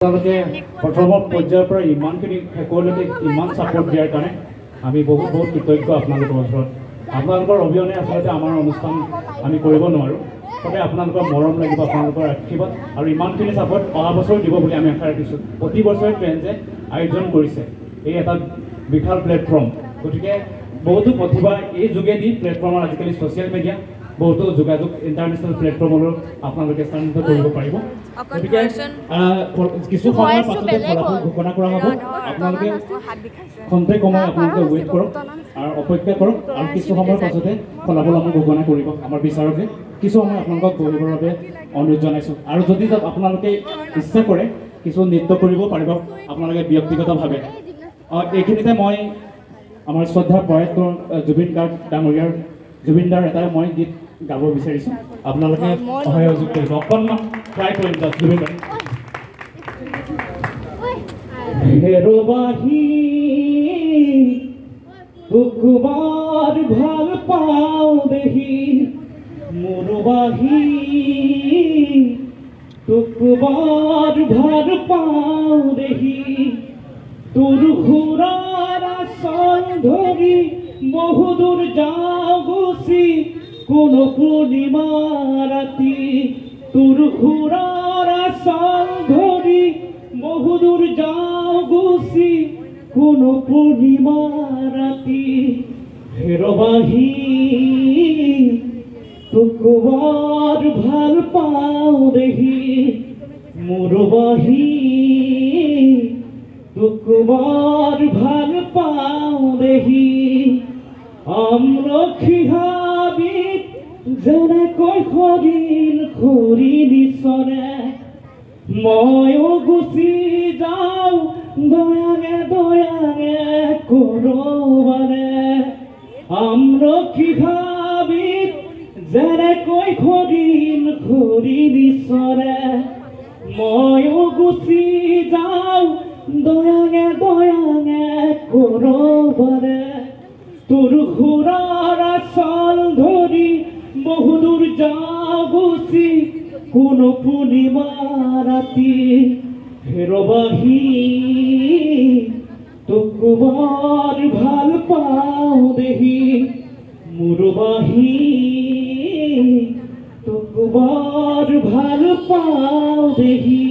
আপোনালোকে প্ৰথম পৰ্যায়ৰ পৰা ইমানখিনি শেষলৈকে ইমান ছাপোৰ্ট দিয়াৰ কাৰণে আমি বহুত কৃতজ্ঞ আপোনালোকৰ ওচৰত। আপোনালোকৰ অবিহনে আচলতে আমাৰ অনুষ্ঠান আমি কৰিব নোৱাৰোঁ। সদায় আপোনালোকৰ মৰম লাগিব, আপোনালোকৰ আশীৰ্বাদ আৰু ইমানখিনি ছাপোৰ্ট অহা বছৰ দিব বুলি আমি আশা ৰাখিছোঁ। প্ৰতি বছৰে ট্ৰেণ্ডে আয়োজন কৰিছে এই এটা বিশাল প্লেটফৰ্ম, গতিকে বহুতো প্ৰতিভা এই যোগেদি প্লেটফৰ্মৰ আজিকালি ছ'চিয়েল মিডিয়া বহুতো যোগাযোগ ইণ্টাৰনেশ্যনেল প্লেটফৰ্মলৈ আপোনালোকে স্থানান্তৰিত কৰিব পাৰিব। গতিকে কিছু সময়ৰ পাছতে ফলাফল ঘোষণা কৰা হ'ব। আপোনালোকে খন্তেক সময় আপোনালোকে ৱেইট কৰক আৰু অপেক্ষা কৰক, আৰু কিছু সময়ৰ পাছতে ফলাফল আমি ঘোষণা কৰিব আমাৰ বিচাৰকে। কিছু সময় আপোনালোকক বহিবৰ বাবে অনুৰোধ জনাইছোঁ। আৰু যদি তাত আপোনালোকে ইচ্ছা কৰে কিছু নৃত্য কৰিব পাৰিব আপোনালোকে ব্যক্তিগতভাৱে। এইখিনিতে মই আমাৰ শ্ৰদ্ধা প্ৰয়াত জুবিন গাৰ্গ ডাঙৰীয়াৰ জুবিনদাৰ এটা মই গীত গাব বিচাৰিছোঁ, আপোনালোকে সহযোগ কৰিব। অকণমান ট্ৰাই কৰিম তাত জুবিন গাৰ্গ। হেৰবাহি তোকবাৰ ভাল পাওঁ দেহি, মোৰবাহি তোকবাৰ ভাল পাওঁ দেহি, তোৰ সুৰাৰ আচল ধৰি বহুদূৰ যাওঁ গুচি কোনো পূৰ্ণিমা ৰাতি, তোৰ সুৰাৰ আচল ধৰি বহুদূৰ যাওঁ গুচি কোনো পূৰ্ণিমা ৰাতি, হেৰবাহি তোকবাৰ ভাল পাওঁ দেহি, মোৰবাহি তোকবাৰ ভাল পাওঁ দেহি, আমলখি হাবিত যেনেকৈ হৰিণ হৰিণী চৰে, ময়ো গুচি যাওঁ দয়াঙে দয়াঙে কৰবাৰে, আমলখি হাবিত যেনেকৈ হৰিণ হৰিণী চৰে, ময়ো গুচি যাওঁ দয়াঙে দয়াঙে কৰবাৰে, তোৰ সুৰাৰ আচল ধৰি বহুদূৰ যাওঁ গুচি কোনো পূৰ্ণিমা ৰাতি, হেৰবাহি তোকবাৰ ভাল পাওঁ দেহি, মোৰবাহি তোকবাৰ ভাল পাওঁ দেহি।